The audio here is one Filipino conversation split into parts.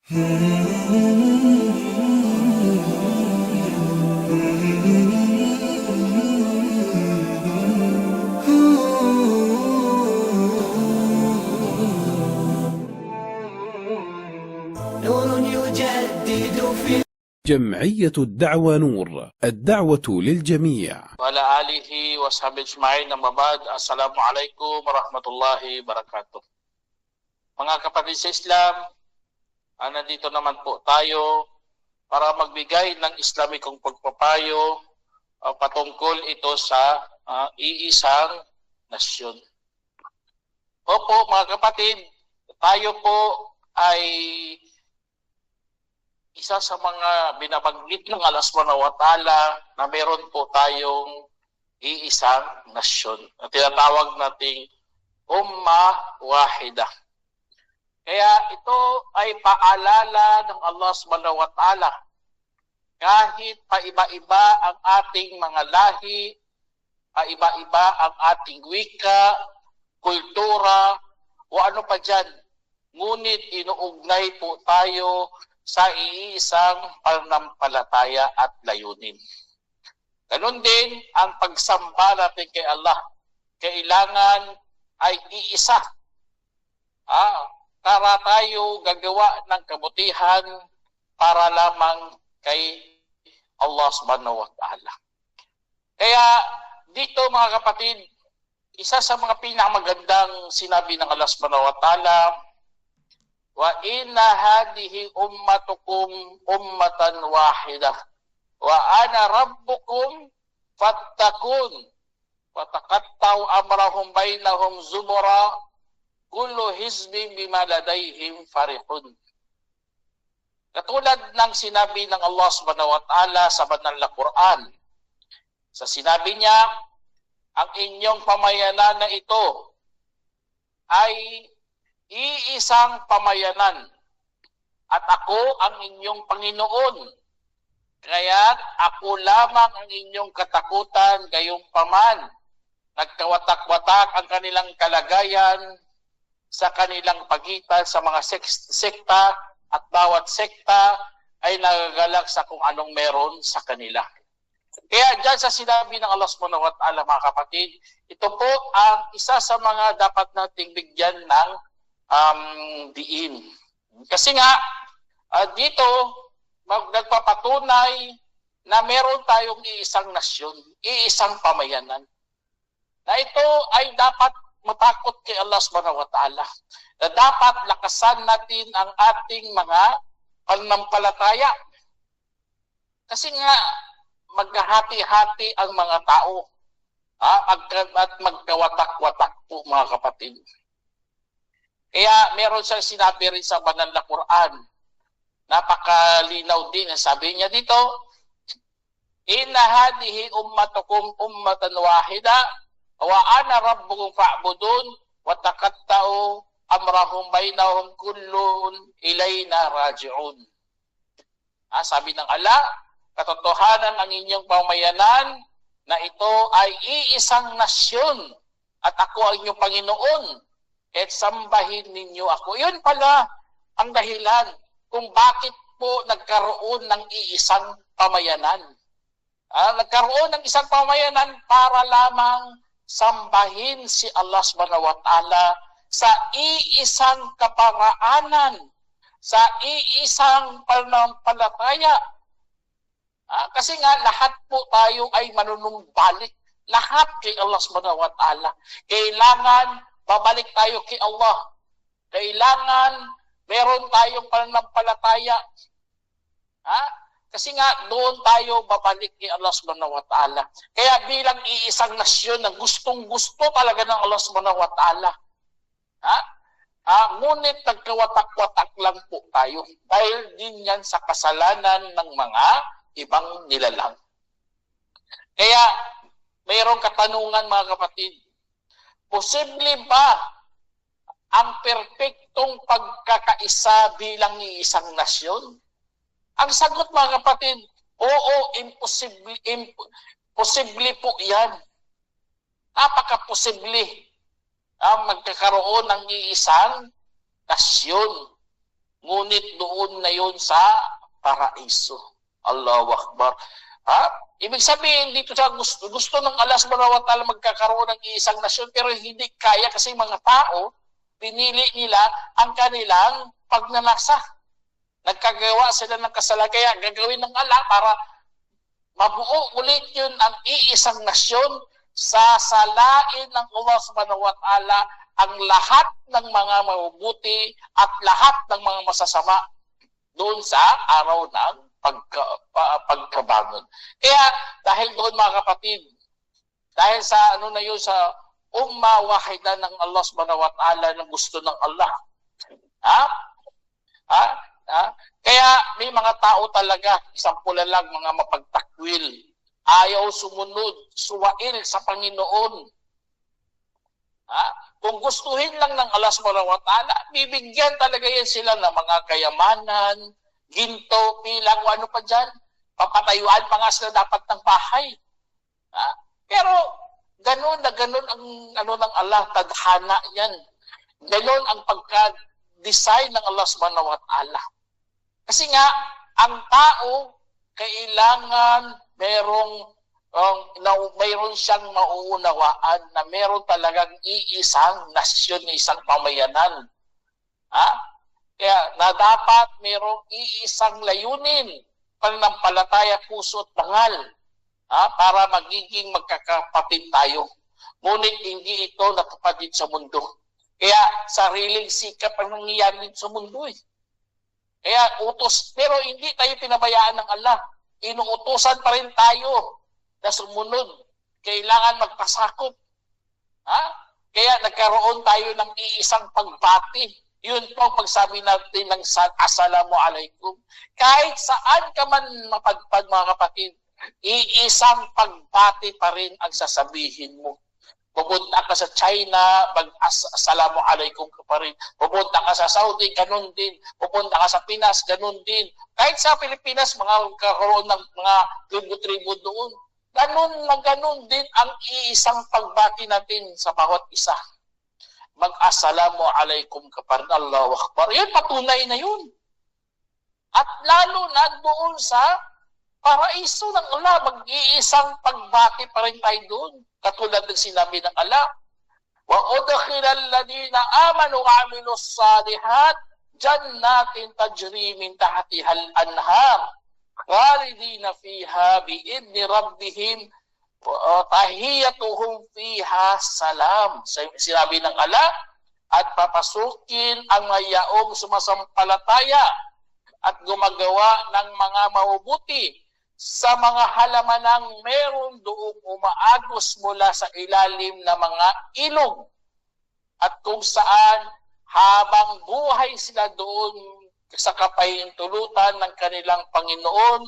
نور يجدد في جمعية الدعوة نور، الدعوة للجميع. وعلى آله وصحبه أجمعين. Amma ba'd. Assalamualaikum warahmatullahi wabarakatuh. Mga kapatid sa Islam, nandito naman po tayo para magbigay ng Islamikong pagpapayo patungkol ito sa iisang nasyon. Opo mga kapatid, tayo po ay isa sa mga binabanggit ng Allah Subhanahu wa Ta'ala na meron po tayong iisang nasyon na tinatawag nating Ummah Wahida. Kaya ito ay paalala ng Allah Subhanahu wa Ta'ala. Kahit paiba-iba ang ating mga lahi, paiba-iba ang ating wika, kultura, o ano pa dyan, ngunit inuugnay po tayo sa iisang pananampalataya at layunin. Ganon din ang pagsamba natin kay Allah. Kailangan ay iisa. Para tayo gagawa ng kabutihan para lamang kay Allah Subhanahu wa Ta'ala. Kaya dito mga kapatid, isa sa mga pinakamagandang sinabi ng Allah Subhanahu wa Ta'ala, wa inna hadhihi ummatukum ummatan wahidah wa ana rabbukum fattakun wa taqattaw amrahum bainahum zubura kullu hizbin bima ladayhim farihun. Katulad ng sinabi ng Allah Subhanahu wa Ta'ala sa banal na Quran, sa sinabi niya, ang inyong pamayanan na ito ay iisang pamayanan at ako ang inyong Panginoon. Kaya ako lamang ang inyong katakutan, gayong paman. Nagkawatak-watak ang kanilang kalagayan sa kanilang pagitan sa mga sekta at bawat sekta ay nagagalak sa kung anong meron sa kanila. Kaya dyan sa sinabi ng Allah Subhanahu wa Ta'ala mga kapatid, ito po ang isa sa mga dapat nating bigyan ng diin. Kasi nga, dito, nagpapatunay na meron tayong iisang nasyon, iisang pamayanan. Na ito ay dapat matakot kay Allah Subhanahu wa Ta'ala. Na dapat lakasan natin ang ating mga pananampalataya. Kasi nga, maghahati-hati ang mga tao. At magkawatak-watak po mga kapatid. Kaya meron siyang sinabi rin sa banal na Quran. Napakalinaw din. Sabi niya dito, inna hadhihi ummatukum ummatan wahida wa ana rabbukum fa'budun wa taqatta'u amrahum bainahum kullun ilayna raji'un. Sabi ng Allah, katotohanan ang inyong pamayanan na ito ay iisang nasyon at ako ang inyong Panginoon. At sambahin ninyo ako. Yun pala ang dahilan kung bakit po nagkaroon ng iisang pamayanan. Nagkaroon ng isang pamayanan para lamang sambahin si Allah Subhanahu wa Ta'ala sa iisang kaparaanan, sa iisang pananampalataya. Kasi nga lahat po tayo ay manunumbalik. Lahat kay Allah Subhanahu wa Ta'ala. Kailangan babalik tayo kay Allah. Kailangan meron tayong pananampalataya. Kasi nga doon tayo babalik kay Allah Subhanahu wa Ta'ala. Kaya bilang iisang nasyon na gustong-gusto talaga ng Allah Subhanahu wa Ta'ala. Ngunit nagkawatak-watak lang po tayo. Dahil din yan sa kasalanan ng mga ibang nilalang. Kaya mayroong katanungan mga kapatid. Posible ba ang perpektong pagkakaisa bilang iisang nasyon? Ang sagot mga kapatid, oo, posible po yan. Napaka-posible magkakaroon ng iisang nasyon. ngunit doon na yun sa paraiso. Allahu Akbar. Ibig sabihin dito sa gusto ng Allah subhanahu wa ta'ala magkakaroon ng isang nasyon, pero hindi kaya kasi mga tao, pinili nila ang kanilang pagnanasa. Nagkagawa sila ng kasalanan, kaya gagawin ng Allah para mabuo ulit yun ang iisang nasyon. Sasalain ng Allah subhanahu wa ta'ala ang lahat ng mga mabubuti at lahat ng mga masasama doon sa araw ng pagkabangon. Kaya dahil doon mga kapatid, dahil sa na yun sa umma wahida ng Allah subhanahu wa ta'ala na gusto ng Allah. Kaya may mga tao talaga, isang pula lang, mga mapagtakwil, ayaw sumunod, suwail sa Panginoon. Kung gustuhin lang ng Allah subhanahu wa ta'ala, bibigyan talaga yan sila ng mga kayamanan, ginto, pilang, o ano pa dyan. Papatayuan pa nga sila dapat ng bahay. Pero ganun na ganun ang ng Allah, tadhana yan. Ganun ang pagka-design ng Allah subhanahu wa ta'ala. Kasi nga, ang tao, kailangan mayroon siyang mauunawaan na mayroon talagang iisang nasyon, isang pamayanan. Kaya na dapat mayroong iisang layunin, pananampalataya, puso at bangal, para magiging magkakapatid tayo. Ngunit hindi ito natupad din sa mundo. Kaya sariling sikap ang nangyayari sa mundo. Kaya utos, pero hindi tayo pinabayaan ng Allah. Inuutosan pa rin tayo na sumunod. Kailangan magpasakop. Kaya nagkaroon tayo ng iisang pagbati. Yun po pagsabi natin ng Assalamu alaikum. Kahit saan ka man mapadpad mga kapatid, iisang pagbati pa rin ang sasabihin mo. Pupunta ka sa China, Assalamu alaikum ka pa rin. Pupunta ka sa Saudi, ganun din. Pupunta ka sa Pinas, ganun din. Kahit sa Pilipinas, magkakaroon ng mga tribu-tribu doon. Ganun din ang iisang pagbati natin sa bawat isa. Mag-assalamu alaikum ka pa rin. Allahu Akbar. Yun, patunay na yun. At lalo na doon sa paraiso ng Allah, mag-iisang pagbati pa rin tayo doon. Katulad ng sinabi ng Allah, وَأُدْخِلَ الَّذِينَ آمَنُوا وَعَمِلُوا الصَّالِحَاتِ جَنَّاتٍ تَجْرِي مِنْ تَحْتِهَا الْأَنْهَارُ خَالِدِينَ فِيهَا بِإِذْنِ رَبِّهِمْ tahiyatuhum fiha salam. Sinabi ng Allah, at papasukin ang mayaong sumasampalataya at gumagawa ng mga mabubuti sa mga halamanang meron doong umaagos mula sa ilalim ng mga ilog, at kung saan habang buhay sila doon sa kapahintulutan ng kanilang Panginoon,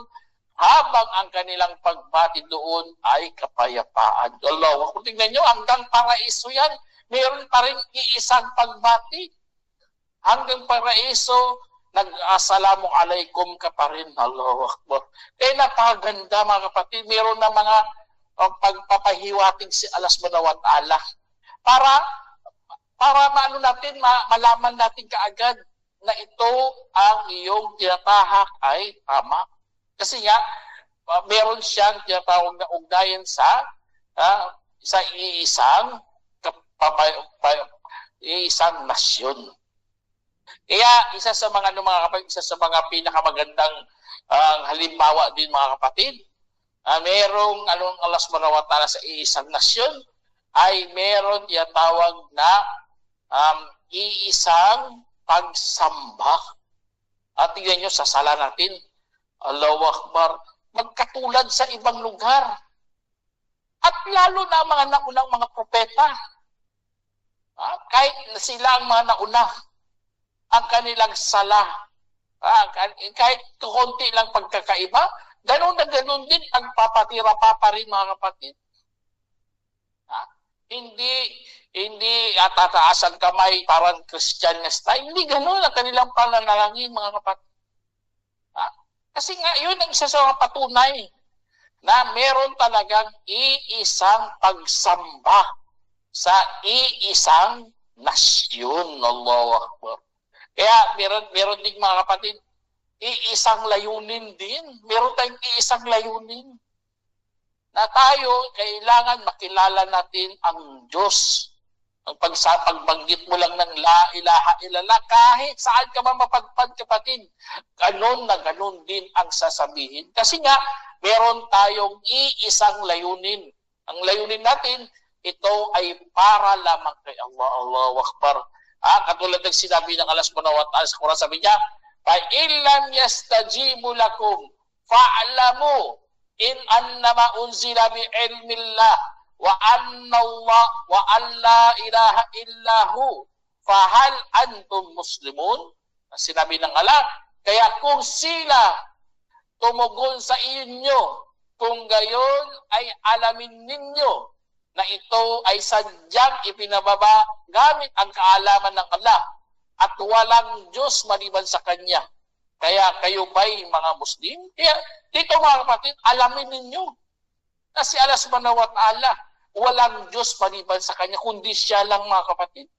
habang ang kanilang pagbati doon ay kapayapaan. Allah, kung tingnan nyo, hanggang paraiso yan, mayroon pa rin iisang pagbati. Hanggang paraiso, nag-assalamu alaikum ka pa rin. Allahu Akbar. Napakaganda mga kapatid. Mayroon na mga pagpapahiwating si Allah subhanahu wa ta'ala. Para malaman natin kaagad na ito ang iyong tinatahak ay tama. Kasi nga, meron siyang tinatawag na ugnayan sa iisang nasyon. Kaya isa sa mga pinakamagandang halimbawa din mga kapatid, merong Allah subhanahu wa ta'ala sa iisang nasyon ay meron tinatawag na iisang pagsamba. At tingnan nyo sa sala natin, Allahu Akbar, magkatulad sa ibang lugar. At lalo na mga naunang mga propeta. Kahit sila ang mga nauna, ang kanilang sala, kahit konti lang pagkakaiba, ganun na ganun din ang papatira pa rin mga kapatid. Hindi tataasan kamay parang Christian na style. Hindi ganun ang kanilang pananalangin mga kapatid. Kasi nga, yun ang isa sa mga patunay na meron talagang iisang pagsamba sa iisang nasyon. Allahu Akbar. Kaya meron din mga kapatid, iisang layunin din. Meron tayong iisang layunin. Na tayo, kailangan makilala natin ang Diyos. Ang pagbanggit mo lang ng la ilaha illallah, kahit saan ka man mapadpad, kapatid, ganon na ganon din ang sasabihin. Kasi nga, meron tayong iisang layunin. Ang layunin natin, ito ay para lamang kay Allah. Allahu Akbar. Katulad ng sinabi ng Allah subhanahu wa ta'ala sa Quran, sabi niya, فَإِنْ لَمْ يَسْتَجِيبُوا لَكُمْ فَاعْلَمُوا إِنْ أَنَّمَا أُنْزِلَ بِعِلْمِ اللَّهِ وَأَنَّ اللَّهَ وَأَنْ لَا إِلَهَ إِلَّا هُوَ فَهَلْ أَنْتُمْ مُسْلِمُونَ? Sinabi ng Allah, kaya kung sila tumugon sa inyo, kung gayon ay alamin ninyo na ito ay sadyang ipinababa gamit ang kaalaman ng Allah at walang Diyos maliban sa Kanya. Kaya kayo ba'y mga Muslim? Kaya dito mga kapatid, alamin ninyo na si Allah subhanahu wa ta'ala, walang Diyos maliban sa Kanya, kundi Siya lang mga kapatid.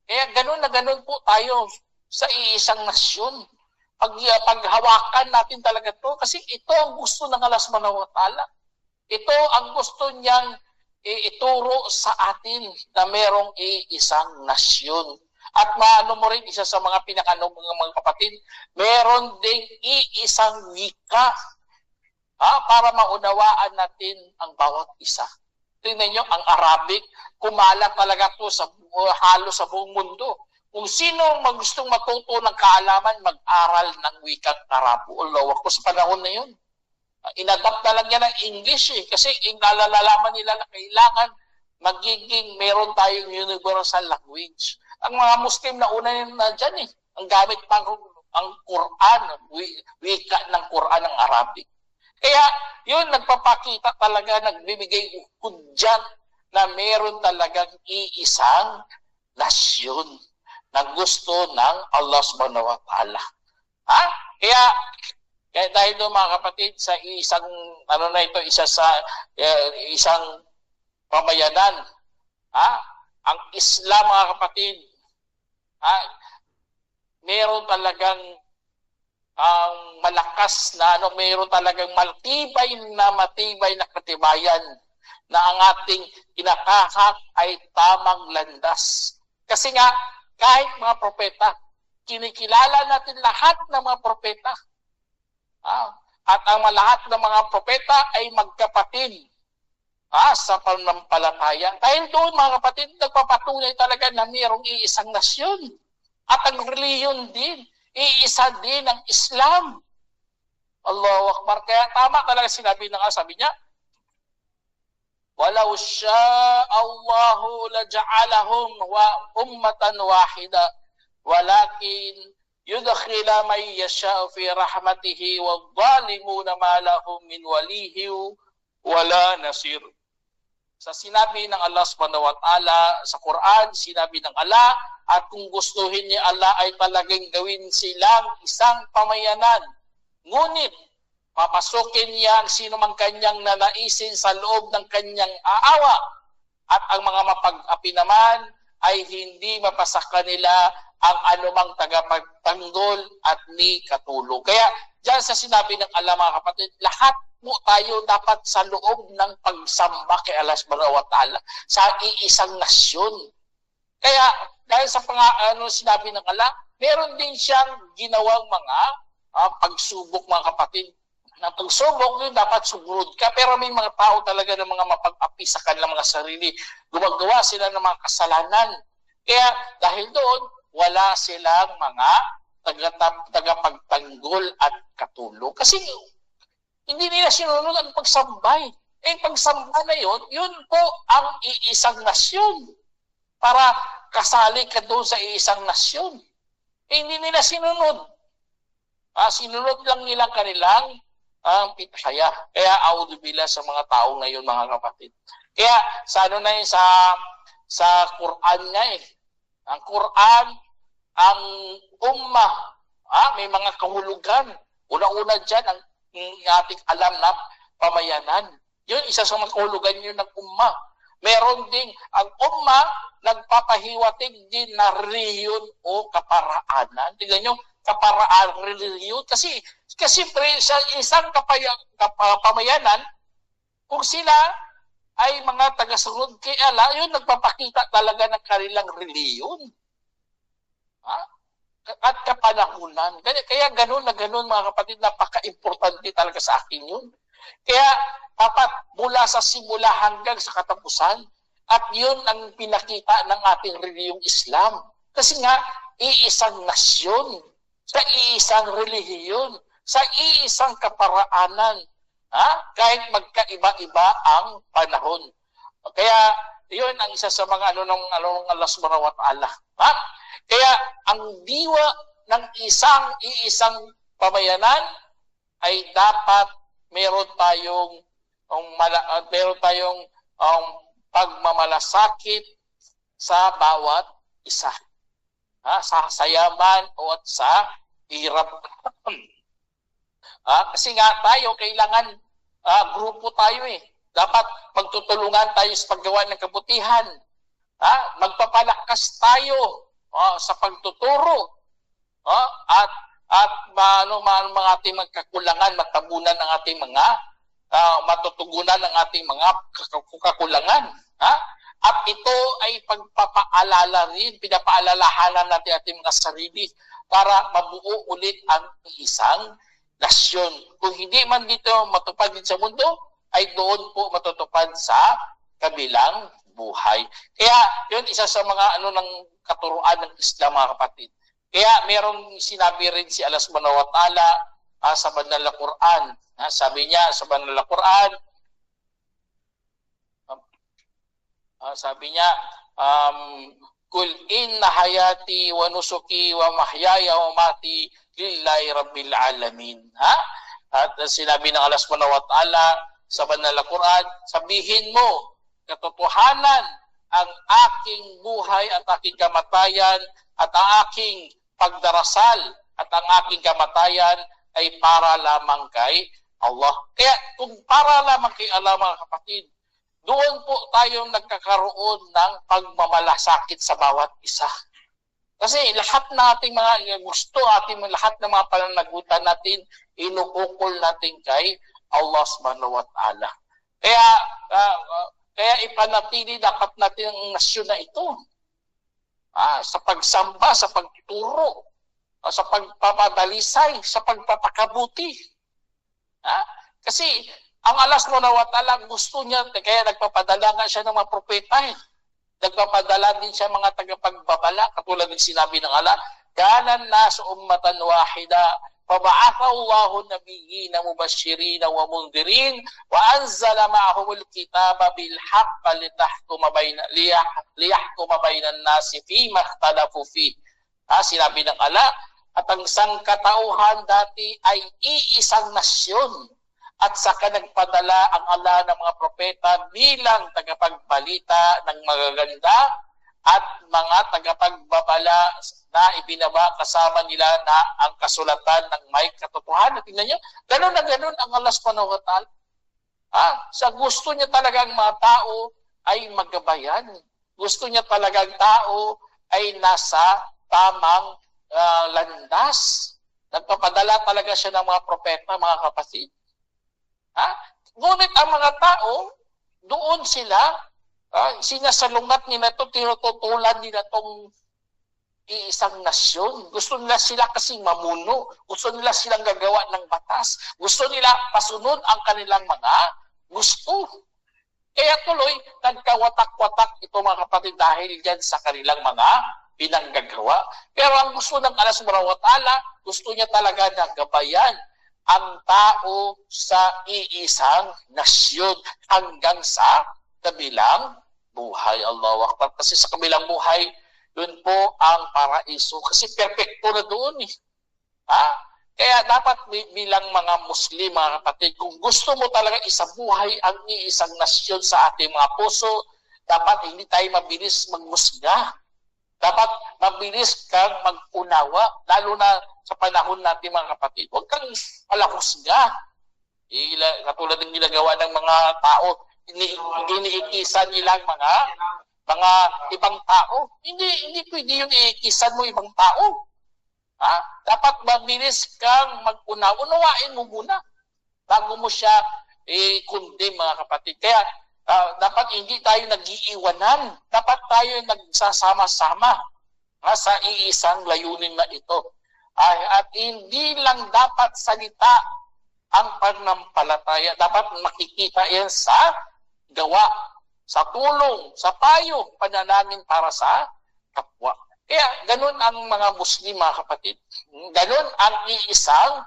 Kaya ganun na ganun po tayo sa iisang nasyon. Paghawakan natin talaga to kasi ito ang gusto ng Allah subhanahu wa ta'ala. Ito ang gusto niyang ituro sa atin na merong iisang nasyon. At maano mo rin, isa sa mga pinakaano mga kapatid, meron ding iisang wika para maunawaan natin ang bawat isa. Tingnan nyo, ang Arabic, kumalat talaga to sa halos sa buong mundo. Kung sino gustong matuto ng kaalaman, mag-aral ng wikang Arabo. Allahu Akbar, sa panahon na yun. Inadapt na lang yan ng English kasi nalalaman nila na kailangan magiging meron tayong universal language. Ang mga Muslim na una na dyan ang gamit pang ang Quran, wika ng Quran ng Arabic. Kaya yun nagpapakita talaga, nagbibigay hudyat na meron talagang iisang nasyon na gusto ng Allah subhanahu wa ta'ala. Kaya dahil doon mga kapatid, sa isang, isang pamayanan, ang Islam mga kapatid, meron talagang malakas na, meron talagang matibay na katibayan na ang ating kinakahak ay tamang landas. Kasi nga, kahit mga propeta, kinikilala natin lahat ng mga propeta. At ang lahat ng mga propeta ay magkapatid sa pananampalataya. Dahil doon mga kapatid, nagpapatunay talaga na mayroong iisang nasyon. At ang reliyon din, iisa din ang Islam. Allahu Akbar. Kaya tama talaga sinabi ng Allah, sabi niya, وَلَوْ شَاءَ اللَّهُ لَجَعَلَهُمْ أُمَّةً وَاحِدَةً وَلَكِنْ يُدْخِلَ مَنْ يَشَاءُ فِي رَحْمَتِهِ وَالظَّالِمُونَ مَا لَهُمْ مِنْ وَلِيٍّ وَلَا نَصِيرٍ. Sa sinabi ng Allah subhanahu wa ta'ala sa Quran, sinabi ng Allah, at kung gustuhin ni Allah ay talagang gawin silang isang pamayanan. Ngunit, papasukin niya ang sino mang kanyang nanaisin sa loob ng kanyang aawa. At ang mga mapag-api naman ay hindi mapasa kanila ang anumang tagapagtanggol at ni katulong. Kaya dyan sa sinabi ng Allah mga kapatid, lahat mo tayo dapat sa loob ng pagsamba kay Allah subhanahu wa ta'ala sa iisang nasyon. Kaya dahil sa sinabi ng Allah, meron din siyang ginawang mga pagsubok mga kapatid. Na pagsubok yun, dapat sumunod ka. Pero may mga tao talaga ng mga mapag-api sa kanilang mga sarili. Gumagawa sila ng mga kasalanan. Kaya dahil doon, wala silang mga tagapagtanggol at katulong. Kasi hindi nila sinunod ang pagsambay. Pagsamba na yun po ang iisang nasyon. Para kasali ka doon sa iisang nasyon. Hindi nila sinunod. Sinunod lang nilang kanilang pitaya. Kaya audibillah sa mga tao ngayon mga kapatid. Kaya sa sa Quran nga Ang Quran, ang ummah, may mga kahulugan. Una-una dyan ang ating alam na pamayanan. Yun, isa sa mga kahulugan yun ng ummah. Meron ding ang ummah nagpapahiwatig din na reliyon o kaparaanan. Tingnan nyo, kaparaan, reliyon. Kasi sa isang pamayanan, kung sila ay mga tagasunod kay Allah, yun nagpapakita talaga ng kanilang reliyon. At kapanahunan. Kaya ganun na ganun mga kapatid, napaka-importante talaga sa akin yun. Kaya dapat mula sa simula hanggang sa katapusan, at yun ang pinakita ng ating reliyong Islam. Kasi nga, iisang nasyon, sa iisang relihiyon, sa iisang kaparaanan, kahit magkaiba-iba ang panahon. Kaya, yun ang isa sa mga ng Allah subhanahu wa ta'ala. Kaya, ang diwa ng iisang pamayanan ay dapat meron tayong pagmamalasakit sa bawat isa. Sa sayaman o at sa hirap. Kasi nga tayo, kailangan grupo tayo eh. Dapat magtutulungan tayo sa paggawa ng kabutihan. Magpapalakas tayo sa pagtuturo. At mga ating magkakulangan, matabunan ng ating mga matutugunan ng ating mga kakulangan. At ito ay pagpapaalala rin, pinapaalalahanan natin ating mga sarili para mabuo ulit ang isang nasyon. Kung hindi man dito matupad din sa mundo, ay doon po matutupad sa kabilang buhay. Kaya yun isa sa mga ng katuruan ng Islam, mga kapatid. Kaya merong sinabi rin si Allah subhanahu wa ta'ala sa banal na Quran. Sabi niya sa banal na Quran, sabi niya, Kul inna hayati wa nusuki wa mahyaya wa mati lillahi rabbil alamin. At sinabi ng Allah subhanahu wa ta'ala sa banal na Quran, sabihin mo, katotohanan, ang aking buhay at aking kamatayan at ang aking pagdarasal at ang aking kamatayan ay para lamang kay Allah. Kaya kung para lamang kay Allah, mga kapatid, doon po tayong nagkakaroon ng pagmamalasakit sa bawat isa. Kasi lahat ng ating mga gusto, lahat ng mga pananagutan natin, inuukol natin kay Allah subhanahu wa ta'ala. Kaya ipanatili dapat natin ang nasyon na ito. Sa pagsamba, sa pagtuturo, sa pagpapadalisay, sa pagpapakabuti. Kasi ang Allah subhanahu wa ta'ala gusto niya, kaya nagpapadala nga siya ng mga propeta. Nagpapadala din siya mga tagapagbabala, katulad ng sinabi ng Allah, Kana nasu ummatan wahida, faba'atha Allahu nabiyyina mubashirina wa mundhirin, wa anzala ma'ahumul kitaba bil haqq liyahkuma bainan nasi fima ikhtalafu fi. Sinabi ng Allah, at ang sangkatauhan dati ay iisang nasyon. At saka nagpadala ang Allah ng mga propeta bilang tagapagbalita ng magaganda at mga tagapagbabala na ibinaba kasama nila na ang kasulatan ng may katotohanan. Tingnan niyo, gano'n na gano'n ang Allah subhanahu wa ta'ala. Sa gusto niya talagang mga tao ay magabayan. Gusto niya talagang tao ay nasa tamang landas. Nagpapadala talaga siya ng mga propeta, mga kapatid. Ngunit ang mga tao, doon sila, sinasalungat nila ito, tinututulan nila itong iisang nasyon. Gusto nila sila kasing mamuno. Gusto nila silang gagawa ng batas. Gusto nila pasunod ang kanilang mga gusto. Kaya tuloy, nagkawatak-watak ito, mga kapatid, dahil dyan sa kanilang mga pinanggagawa. Pero ang gusto ng Allah subhanahu wa ta'ala, gusto niya talaga na gabayan ang tao sa iisang nasyon hanggang sa kabilang buhay. Allahu Akbar. Kasi sa kabilang buhay, yun po ang paraiso. Kasi perfecto na doon eh. Kaya dapat bilang mga Muslim, mga kapatid, kung gusto mo talaga isabuhay ang iisang nasyon sa ating mga puso, dapat hindi tayo mabilis magmusga. Dapat mabilis kang mag-unawa, lalo na sa panahon natin, mga kapatid. Huwag kang palahusga. Katulad ng ginagawa ng mga tao, iniikisan nilang mga mga ibang tao. Hindi pwede yung ikisan mo ibang tao. Ha? Dapat mabilis kang mag-unaw. Unawain mo muna bago mo siya i-condemn, mga kapatid. Kaya dapat hindi tayo nag-iiwanan. Dapat tayo nagsasama-sama sa iisang layunin na ito. At hindi lang dapat salita ang pananampalataya. Dapat makikita yan sa gawa, sa tulong, sa payo, panalangin para sa kapwa. Kaya ganun ang mga Muslim, mga kapatid. Ganun ang iisang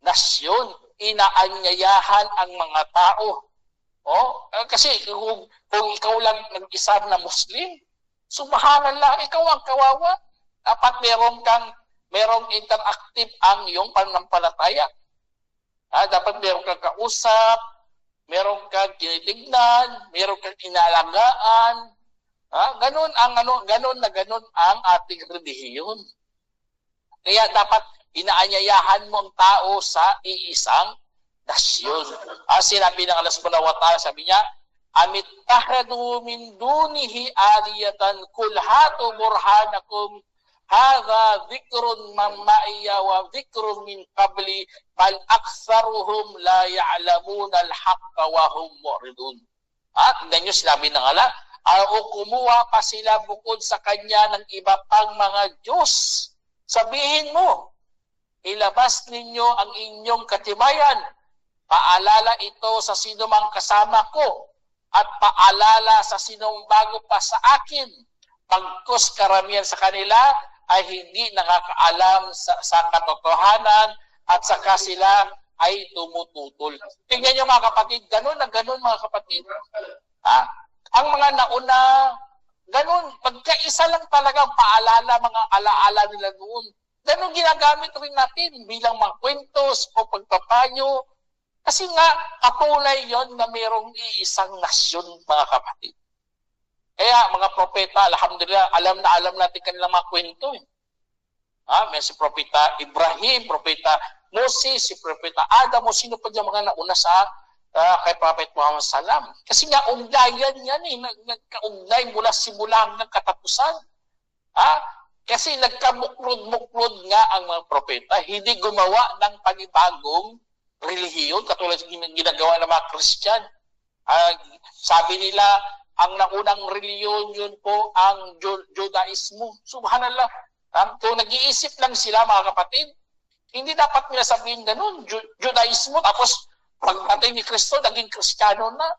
nasyon. Inaanyayahan ang mga tao. Kasi kung ikaw lang nag-isa na Muslim, subhanallah, ikaw ang kawawa. Dapat merong interactive ang iyong pananampalataya. Dapat meron kang kausap, meron kang tinitignan, meron kang inalagaan. Ganun ang ating relihiyon. Kaya dapat inaanyayahan mo ang tao sa iisang nasyon. Sinabi ng Allah subhanahu wa ta'ala, sabi niya, amittahadu min dunihi aliyatan kul hatu burhanakum hadha dhikrun man ma'iya wa dhikrun min qabli bal aktsaruhum la ya'lamuna al-haqqa wa hum mu'ridun. Tingnan niyo, sinabi ng Allah, o kumuha pa sila bukod sa kanya ng iba pang mga Diyos. Sabihin mo, ilabas ninyo ang inyong katibayan. Paalala ito sa sinumang kasama ko at paalala sa sinong bago pa sa akin. Pagkus karamihan sa kanila ay hindi nakakaalam sa katotohanan at saka sila ay tumututol. Tingnan niyo, mga kapatid, ganun na ganun, mga kapatid. Ang mga nauna, ganun, pagkaisa lang talaga paalala, mga alaala nila noon. Ganun ginagamit rin natin bilang mga kwentos o pagpapayo. Kasi nga, katunay yon na mayroong iisang nasyon, mga kapatid. Kaya mga propeta, alhamdulillah, alam natin kanilang mga kwento. May si propeta Ibrahim, propeta Moses, si propeta Adam, o sino pa dyan mga nauna sa kay Prophet Muhammad Sallam. Kasi nga, ugnayan yan nagkaugnay mula simula hanggang katapusan. Kasi nagkamuklod-muklod nga ang mga propeta. Hindi gumawa ng panibagong relihiyon katulad ng ginagawa ng mga Christian. Sabi nila, ang naunang relihiyon yun po ang Judaismo. Subhanallah. Kung nag-iisip lang sila, mga kapatid, hindi dapat nila sabihin ganun, Judaismo, tapos pagpatay ni Kristo, naging Kristiyano na.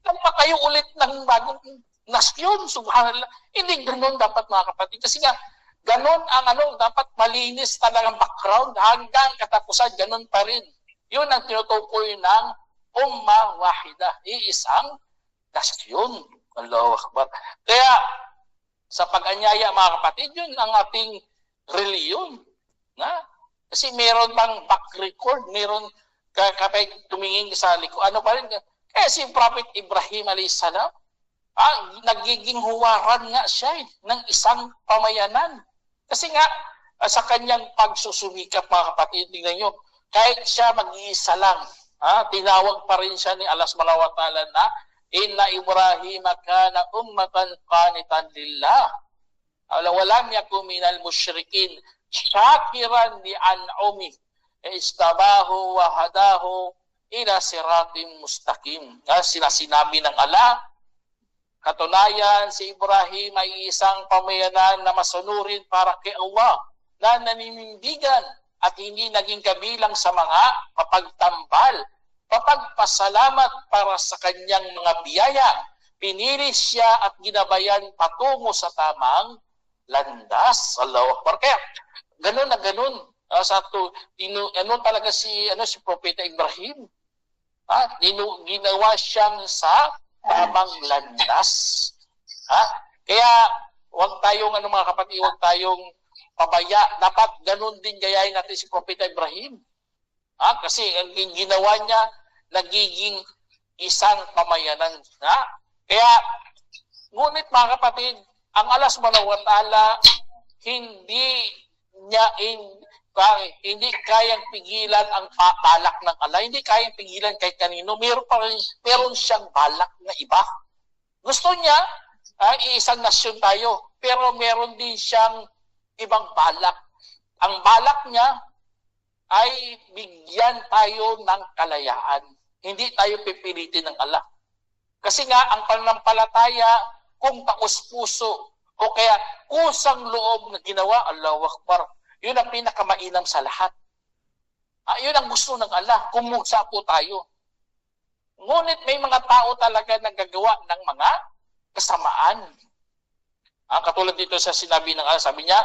Nagpa kayo ulit ng bagong nasyon, subhanallah. Hindi ganun dapat, mga kapatid. Kasi nga, ganun ang dapat malinis talagang background hanggang katapusan, ganun pa rin. Yun ang tinutukoy ng Ummah Wahida, iisang nasyon. Allahu Akbar. Kaya, sa pag-anyaya, mga kapatid, yun ang ating reliyon. Kasi meron bang back record, meron kapag tumingin sa liko, ano pa rin? Si Prophet Ibrahim a.s. Nagiging huwaran nga siya ng isang pamayanan. Kasi nga, sa kanyang pagsusumikap, mga kapatid, tingnan nyo, kahit siya mag-iisa lang, tinawag pa rin siya ni Allah subhanahu wa ta'ala na, Inna Ibrahim kana ummatan qanitan lillah. Walam yakun minal musyrikin syakiran li an'umi. Istabahu wa hadahu ila siratim mustaqim. Sinabi ng Allah, katunayan si Ibrahim ay isang pamayanan na masunurin para kay Allah na naninindigan at hindi naging kabilang sa mga papagtambal, papagpasalamat para sa kanyang mga biyaya. Pinili siya at ginabayan patungo sa tamang landas. Allahu Akbar. Kaya ganun na ganun. Talaga si Propeta Ibrahim. Ginawa siyang sa tamang landas. Kaya huwag tayong mga kapatid, huwag tayong pabaya. Dapat ganun din gayahin natin si Propeta Ibrahim. Kasi ang ginawa niya nagiging isang pamayanan. Kaya ngunit, mga kapatid, ang Allah subhanahu wa ta'ala hindi kayang pigilan ang balak ng Allah. Hindi kayang pigilan kahit kanino. Meron siyang balak na iba. Gusto niya iisang nasyon tayo. Pero meron din siyang ibang balak. Ang balak niya ay bigyan tayo ng kalayaan. Hindi tayo pipilitin ng Allah. Kasi nga, ang pananampalataya, kung taos-puso, o kaya kusang loob na ginawa, Allahu Akbar, yun ang pinakamainam sa lahat. Yun ang gusto ng Allah, kumugsa po tayo. Ngunit may mga tao talaga na gagawa ng mga kasamaan. Katulad dito sa sinabi ng Allah, sabi niya,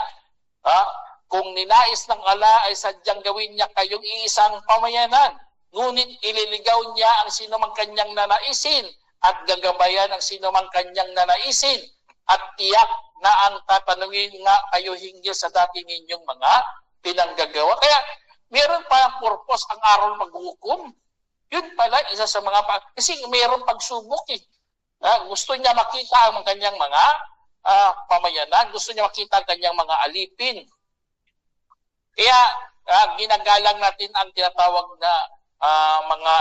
kung ninais ng Allah ay sadyang gawin niya kayong iisang pamayanan, ngunit ililigaw niya ang sinumang kanyang nanaisin at gagabayan ang sinumang kanyang nanaisin at tiyak na ang tatanungin nga kayo hinggil sa dati ninyong mga pinanggagawa. Kaya meron pa purpose ang araw maghukom. Yun pala, isa sa mga kasi meron pagsubok eh. Gusto niya makita ang kanyang mga pamayanan, gusto niya makita ang kanyang mga alipin. Kaya ginagalang natin ang tinatawag na mga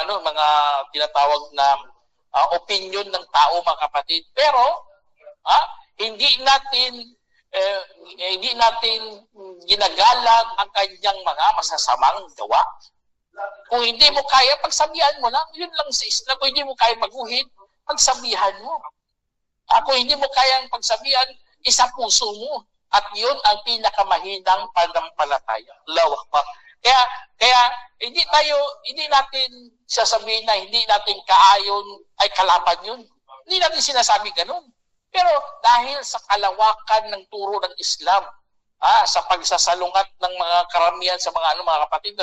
tinatawag na opinion ng tao, mga kapatid. Pero hindi natin ginagalang ang kanyang mga masasamang gawa. Kung hindi mo kaya, pagsabihan mo lang. Yun lang sa Islam. Kung hindi mo kaya maguhit, pagsabihan mo. Kung hindi mo kaya pagsabihan, isa puso mo. At yun ang pinakamahinang pananampalataya. Allahu Akbar. Kaya hindi natin sasabihin na hindi natin kaayon ay kalaban yun. Hindi natin sinasabi ganun. Pero dahil sa kalawakan ng turo ng Islam, sa pagsasalungat ng mga karamihan sa mga mga kapatid,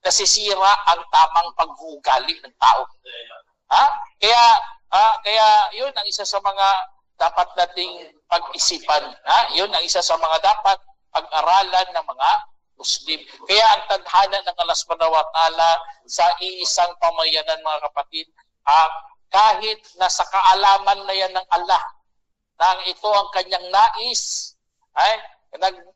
nasisira ang tamang paghugali ng tao. Kaya yun ang isa sa mga dapat nating pag-isipan. Yun ang isa sa mga dapat pag-aralan ng mga Muslim. Kaya ang tadhana ng Allah subhanahu wa ta'ala sa iisang pamayanan, mga kapatid, kahit nasa kaalaman na yan ng Allah, na ito ang kanyang nais,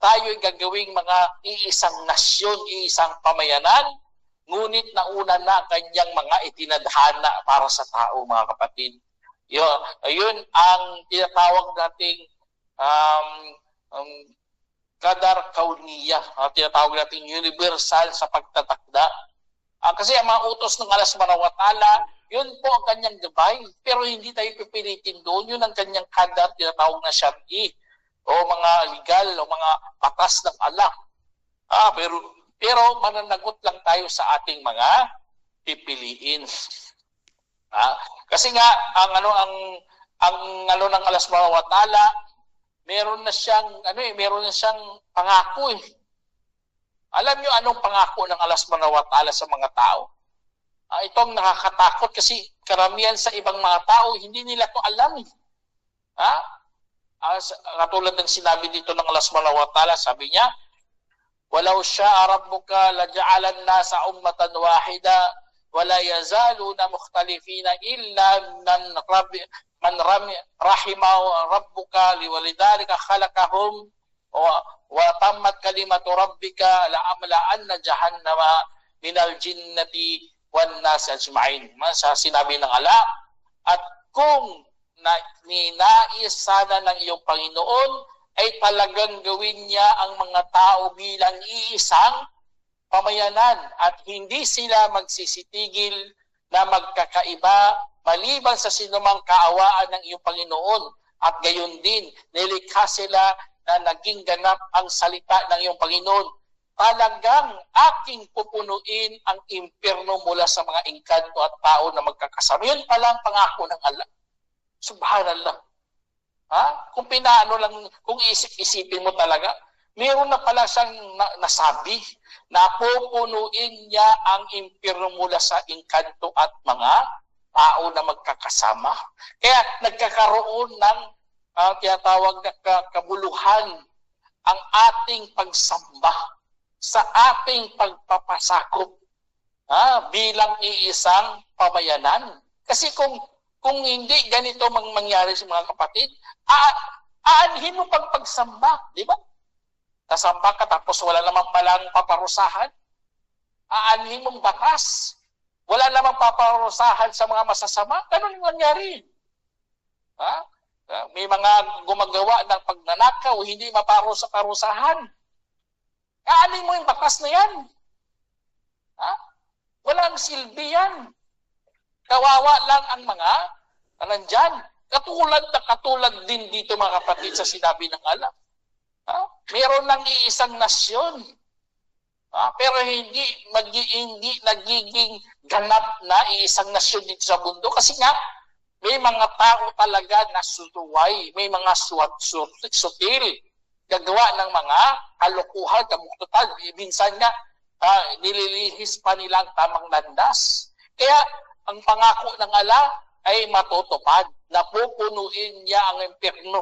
tayo'y gagawing mga iisang nasyon, iisang pamayanan, ngunit nauna na ang kanyang mga itinadhana para sa tao, mga kapatid. Yun ang tinatawag nating kadar kauniya, tinatawag nating universal sa pagtatakda. Kasi ang mga utos ng Allah subhanahu wa ta'ala, yun po ang kanyang gabay, pero hindi tayo pipilitin doon. Yun ang kanyang kadar, tinatawag na syar'i, o mga legal, o mga batas ng Allah. Pero mananagot lang tayo sa ating mga pipiliin. Kasi nga ang ng Allah subhanahu wa ta'ala, meron na siyang pangako eh. Alam niyo anong pangako ng Allah subhanahu wa ta'ala sa mga tao? Itong nakakatakot kasi karamihan sa ibang mga tao hindi nila to alam eh. Katulad ng sinabi dito ng Allah subhanahu wa ta'ala, sabi niya, "Walau syaa rabbuka laja'alan nasa ummatan wahida wala yazaluna mukhtalifina illa man rahima rabbuka liwalidhalika khalaqahum wa tammat kalimatu rabbika la'amla anna jahannama minal jinnati wan nas ajma'in." Sa sinabi ng Allah, at kung ninais sana ng iyong Panginoon ay talagang gawin niya ang mga tao bilang iisang pamayanan at hindi sila magsisitigil na magkakaiba maliban sa sinumang kaawaan ng iyong Panginoon. At gayon din, nilikha sila na naging ganap ang salita ng iyong Panginoon. Talagang aking pupunuin ang impyerno mula sa mga engkanto at tao na magkakasama. Yun palang pangako ng Allah. Subhanallah. Kung kung isip-isipin mo talaga, mayroon na pala siyang nasabi na pupunuin niya ang impyerno mula sa engkanto at mga tao na magkakasama. Kaya nagkakaroon ng tinatawag na kabuluhan ang ating pagsamba sa ating pagpapasakop bilang iisang pamayanan. Kasi kung hindi ganito mangyari sa mga kapatid, aanhin mo pagsamba, di ba? Nasamba ka tapos wala namang palang paparusahan. Aanhin mong batas. Wala namang paparusahan sa mga masasama. Ganun yung nangyari. May mga gumagawa ng pagnanakaw, hindi maparusa-parusahan. Kaanin mo yung batas na yan. Ha? Walang silbi yan. Kawawa lang ang mga nandyan. Katulad din dito mga kapatid sa sinabi ng Allah. Ha? Meron ng iisang nasyon. Pero hindi nagiging ganap na iisang nasyon dito sa mundo kasi nga may mga tao talaga na sutuway, may mga sutil, gagawa ng mga kalokohan, kabuktutan. Minsan nga, nililihis pa nilang tamang landas. Kaya ang pangako ng Allah ay matutupad. Napupunuin niya ang impyerno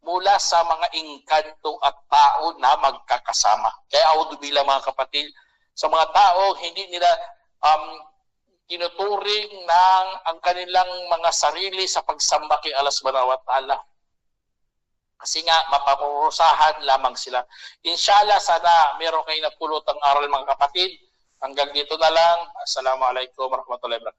mula sa mga ingkanto at tao na magkakasama. Kaya audubillah mga kapatid, sa mga tao, hindi nila tinuturing ng ang kanilang mga sarili sa pagsamba kay Allah subhanahu wa ta'ala. Kasi nga, mapapurusahan lamang sila. Inshallah, sana meron kayong napulot ang aral mga kapatid. Hanggang dito na lang. Assalamualaikum warahmatullahi wabarakatuh.